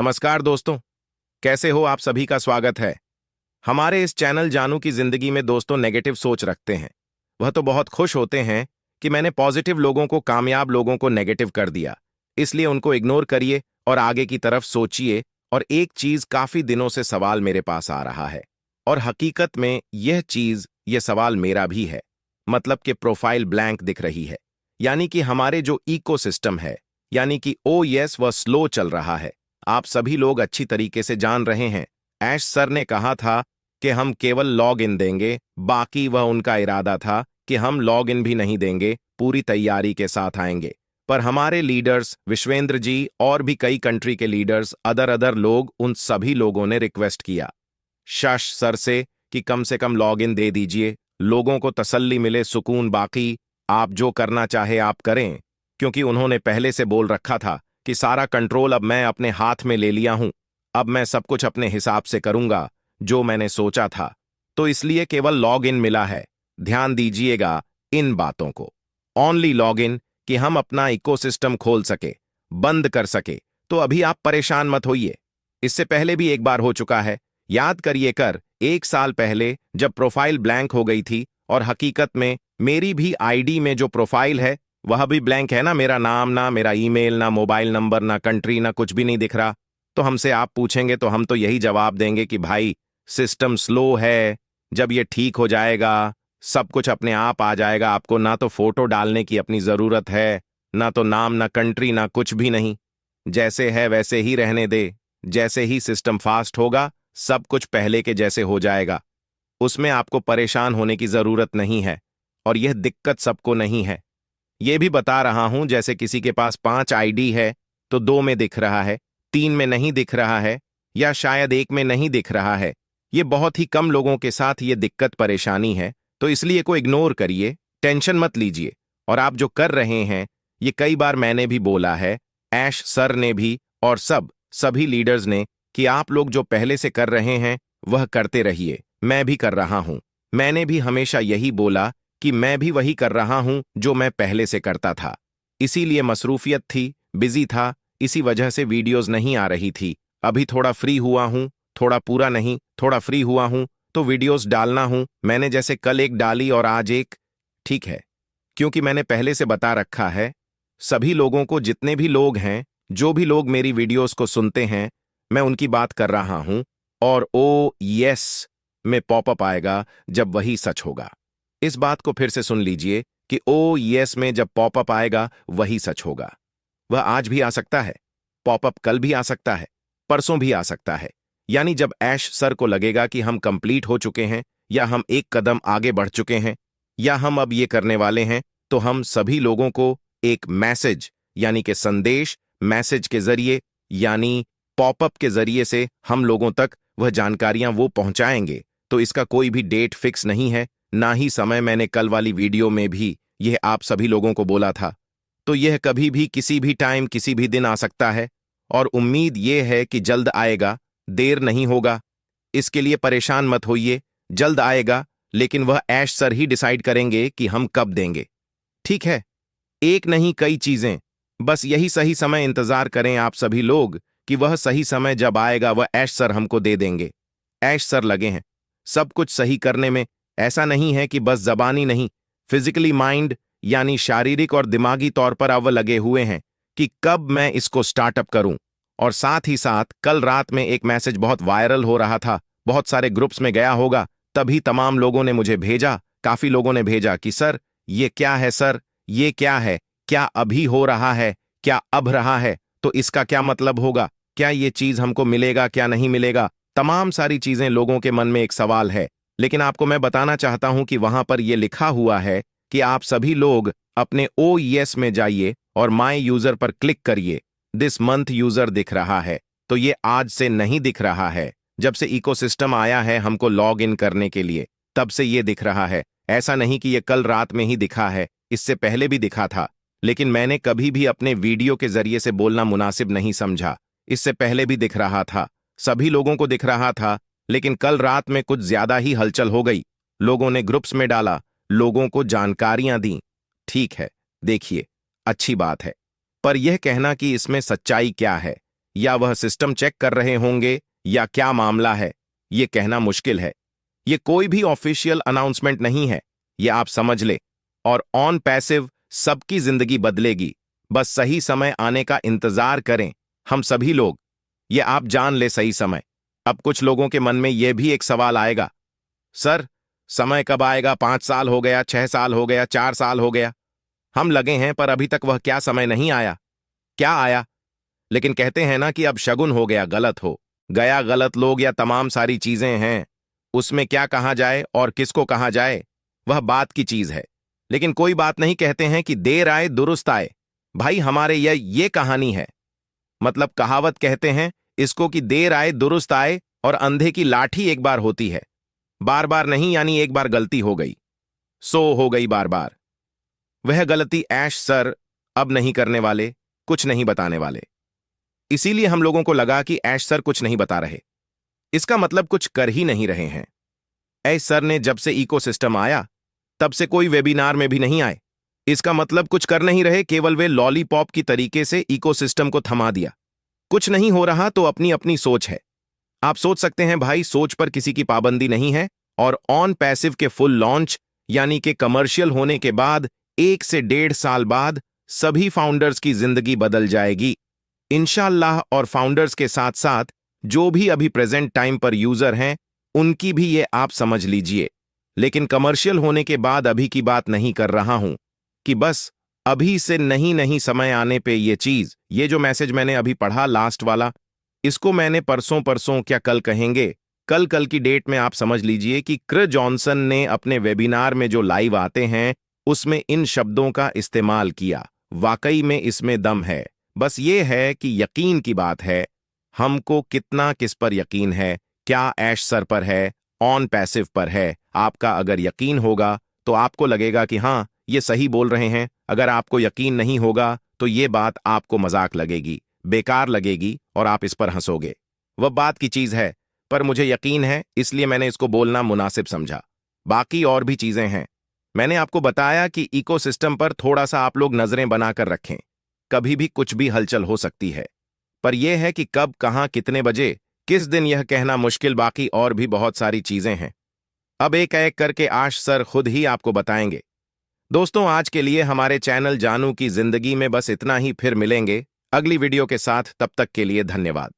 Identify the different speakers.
Speaker 1: नमस्कार दोस्तों, कैसे हो आप सभी का स्वागत है। हमारे इस चैनल जानू की जिंदगी में दोस्तों नेगेटिव सोच रखते हैं। वह तो बहुत खुश होते हैं कि मैंने पॉजिटिव लोगों को, कामयाब लोगों को नेगेटिव कर दिया। इसलिए उनको इग्नोर करिए और आगे की तरफ सोचिए। और एक चीज काफी दिनों से सवाल मेरे पास आ रहा है, और हकीकत में यह सवाल मेरा भी है। मतलब कि प्रोफाइल ब्लैंक दिख रही है, यानी कि हमारे जो इकोसिस्टम है, यानी कि ओएस वह स्लो चल रहा है। आप सभी लोग अच्छी तरीके से जान रहे हैं, ऐश सर ने कहा था कि हम केवल लॉग इन देंगे, बाकी वह उनका इरादा था कि हम लॉग इन भी नहीं देंगे, पूरी तैयारी के साथ आएंगे। पर हमारे लीडर्स विश्वेंद्र जी और भी कई कंट्री के लीडर्स, अदर लोग, उन सभी लोगों ने रिक्वेस्ट किया शश सर से कम लॉग इन दे दीजिए, लोगों को तसल्ली मिले, सुकून, बाकी आप जो करना चाहे आप करें। क्योंकि उन्होंने पहले से बोल रखा था कि सारा कंट्रोल अब मैं अपने हाथ में ले लिया हूं, अब मैं सब कुछ अपने हिसाब से करूंगा जो मैंने सोचा था। तो इसलिए केवल लॉग इन मिला है। ध्यान दीजिएगा इन बातों को। ओनली लॉग इन, कि हम अपना इकोसिस्टम खोल सके, बंद कर सके। तो अभी आप परेशान मत होइए, इससे पहले भी एक बार हो चुका है। याद करिए कर 1 साल पहले जब प्रोफाइल ब्लैंक हो गई थी, और हकीकत में मेरी भी आईडी में जो प्रोफाइल है वह भी ब्लैंक है ना। मेरा नाम, ना मेरा ईमेल, ना मोबाइल नंबर, ना कंट्री, ना कुछ भी नहीं दिख रहा। तो हमसे आप पूछेंगे तो हम तो यही जवाब देंगे कि भाई सिस्टम स्लो है, जब ये ठीक हो जाएगा सब कुछ अपने आप आ जाएगा। आपको ना तो फोटो डालने की अपनी जरूरत है, ना तो नाम, ना कंट्री, ना कुछ भी नहीं। जैसे है वैसे ही रहने दे। जैसे ही सिस्टम फास्ट होगा सब कुछ पहले के जैसे हो जाएगा, उसमें आपको परेशान होने की जरूरत नहीं है। और यह दिक्कत सबको नहीं है, ये भी बता रहा हूं। जैसे किसी के पास 5 आईडी है तो 2 में दिख रहा है, 3 में नहीं दिख रहा है, या शायद 1 में नहीं दिख रहा है। ये बहुत ही कम लोगों के साथ ये दिक्कत परेशानी है। तो इसलिए को इग्नोर करिए, टेंशन मत लीजिए। और आप जो कर रहे हैं, ये कई बार मैंने भी बोला है, ऐश सर ने भी, और सभी लीडर्स ने, कि आप लोग जो पहले से कर रहे हैं वह करते रहिए। मैं भी कर रहा हूं। मैंने भी हमेशा यही बोला कि मैं भी वही कर रहा हूं जो मैं पहले से करता था। इसीलिए मसरूफियत थी, बिजी था, इसी वजह से वीडियोस नहीं आ रही थी। अभी थोड़ा फ्री हुआ हूं, थोड़ा पूरा नहीं, थोड़ा फ्री हुआ हूं तो वीडियोस डालना हूं। मैंने जैसे कल एक डाली और आज एक, ठीक है, क्योंकि मैंने पहले से बता रखा है सभी लोगों को, जितने भी लोग हैं, जो भी लोग मेरी वीडियोस को सुनते हैं, मैं उनकी बात कर रहा हूं। और ओ यस में पॉपअप आएगा जब वही सच होगा। इस बात को फिर से सुन लीजिए कि ओ यस में जब पॉपअप आएगा वही सच होगा। वह आज भी आ सकता है, पॉपअप कल भी आ सकता है, परसों भी आ सकता है। यानी जब ऐश सर को लगेगा कि हम कंप्लीट हो चुके हैं, या हम एक कदम आगे बढ़ चुके हैं, या हम अब ये करने वाले हैं, तो हम सभी लोगों को एक मैसेज, यानी कि संदेश, मैसेज के जरिए, यानी पॉपअप के जरिए से हम लोगों तक वह जानकारियां वो पहुंचाएंगे। तो इसका कोई भी डेट फिक्स नहीं है, ना ही समय। मैंने कल वाली वीडियो में भी यह आप सभी लोगों को बोला था। तो यह कभी भी, किसी भी टाइम, किसी भी दिन आ सकता है। और उम्मीद यह है कि जल्द आएगा, देर नहीं होगा। इसके लिए परेशान मत होइए, जल्द आएगा। लेकिन वह ऐश सर ही डिसाइड करेंगे कि हम कब देंगे, ठीक है। एक नहीं कई चीजें, बस यही सही समय इंतजार करें आप सभी लोग, कि वह सही समय जब आएगा वह ऐश सर हमको दे देंगे। ऐश सर लगे हैं सब कुछ सही करने में। ऐसा नहीं है कि बस जबानी नहीं, फिजिकली माइंड, यानी शारीरिक और दिमागी तौर पर अब लगे हुए हैं कि कब मैं इसको स्टार्टअप करूं। और साथ ही साथ कल रात में एक मैसेज बहुत वायरल हो रहा था, बहुत सारे ग्रुप्स में गया होगा, तभी तमाम लोगों ने मुझे भेजा, काफी लोगों ने भेजा कि सर ये क्या है, सर ये क्या है, क्या अभी हो रहा है, क्या अब रहा है, तो इसका क्या मतलब होगा, क्या ये चीज हमको मिलेगा, क्या नहीं मिलेगा। तमाम सारी चीजें लोगों के मन में एक सवाल है। लेकिन आपको मैं बताना चाहता हूं कि वहां पर यह लिखा हुआ है कि आप सभी लोग अपने ओएस में जाइए और माय यूजर पर क्लिक करिए। दिस मंथ यूजर दिख रहा है, तो ये आज से नहीं दिख रहा है। जब से इकोसिस्टम आया है हमको लॉग इन करने के लिए, तब से ये दिख रहा है। ऐसा नहीं कि ये कल रात में ही दिखा है, इससे पहले भी दिखा था। लेकिन मैंने कभी भी अपने वीडियो के जरिए से बोलना मुनासिब नहीं समझा। इससे पहले भी दिख रहा था, सभी लोगों को दिख रहा था। लेकिन कल रात में कुछ ज्यादा ही हलचल हो गई, लोगों ने ग्रुप्स में डाला, लोगों को जानकारियां दी। ठीक है, देखिए, अच्छी बात है, पर यह कहना कि इसमें सच्चाई क्या है, या वह सिस्टम चेक कर रहे होंगे या क्या मामला है, ये कहना मुश्किल है। ये कोई भी ऑफिशियल अनाउंसमेंट नहीं है, ये आप समझ ले। और ऑन पैसिव सबकी जिंदगी बदलेगी, बस सही समय आने का इंतजार करें हम सभी लोग। ये आप जान ले सही समय। अब कुछ लोगों के मन में यह भी एक सवाल आएगा, सर समय कब आएगा? 5 साल हो गया, 6 साल हो गया, 4 साल हो गया, हम लगे हैं पर अभी तक वह क्या समय नहीं आया। क्या आया? लेकिन कहते हैं ना कि अब शगुन हो गया गलत हो गया, गलत लोग या तमाम सारी चीजें हैं, उसमें क्या कहा जाए और किसको कहा जाए वह बात की चीज है। लेकिन कोई बात नहीं, कहते हैं कि देर आए दुरुस्त आए। भाई हमारे ये कहानी है, मतलब कहावत कहते हैं इसको कि देर आए दुरुस्त आए, और अंधे की लाठी एक बार होती है, बार बार नहीं, यानी एक बार गलती हो गई सो हो गई बार बार। वह गलती ऐश सर अब नहीं करने वाले, कुछ नहीं बताने वाले। इसीलिए हम लोगों को लगा कि ऐश सर कुछ नहीं बता रहे, इसका मतलब कुछ कर ही नहीं रहे हैं। ऐश सर ने जब से इकोसिस्टम आया तब से कोई वेबिनार में भी नहीं आए, इसका मतलब कुछ कर नहीं रहे, केवल वे लॉलीपॉप की तरीके से इकोसिस्टम को थमा दिया। कुछ नहीं हो रहा तो अपनी अपनी सोच है। आप सोच सकते हैं भाई, सोच पर किसी की पाबंदी नहीं है। और ऑन पैसिव के फुल लॉन्च यानी कि कमर्शियल होने के बाद 1 से 1.5 साल बाद सभी फाउंडर्स की जिंदगी बदल जाएगी इंशाअल्लाह। और फाउंडर्स के साथ साथ जो भी अभी प्रेजेंट टाइम पर यूजर हैं उनकी भी ये आप समझ लीजिए। लेकिन कमर्शियल होने के बाद अभी की बात नहीं कर रहा हूं कि बस अभी से नहीं नहीं, समय आने पे ये चीज, ये जो मैसेज मैंने अभी पढ़ा लास्ट वाला, इसको मैंने परसों क्या कल कहेंगे, कल की डेट में आप समझ लीजिए कि क्र जॉनसन ने अपने वेबिनार में जो लाइव आते हैं उसमें इन शब्दों का इस्तेमाल किया। वाकई में इसमें दम है। बस ये है कि यकीन की बात है, हमको कितना किस पर यकीन है, क्या ऐश सर पर है, ऑन पैसिव पर है। आपका अगर यकीन होगा तो आपको लगेगा कि हाँ ये सही बोल रहे हैं। अगर आपको यकीन नहीं होगा तो ये बात आपको मजाक लगेगी, बेकार लगेगी और आप इस पर हंसोगे। वह बात की चीज है, पर मुझे यकीन है इसलिए मैंने इसको बोलना मुनासिब समझा। बाकी और भी चीजें हैं। मैंने आपको बताया कि इकोसिस्टम पर थोड़ा सा आप लोग नजरें बनाकर रखें, कभी भी कुछ भी हलचल हो सकती है। पर यह है कि कब, कहां, कितने बजे, किस दिन, यह कहना मुश्किल। बाकी और भी बहुत सारी चीजें हैं, अब एक एक करके आश सर खुद ही आपको बताएंगे। दोस्तों आज के लिए हमारे चैनल जानू की जिंदगी में बस इतना ही, फिर मिलेंगे अगली वीडियो के साथ। तब तक के लिए धन्यवाद।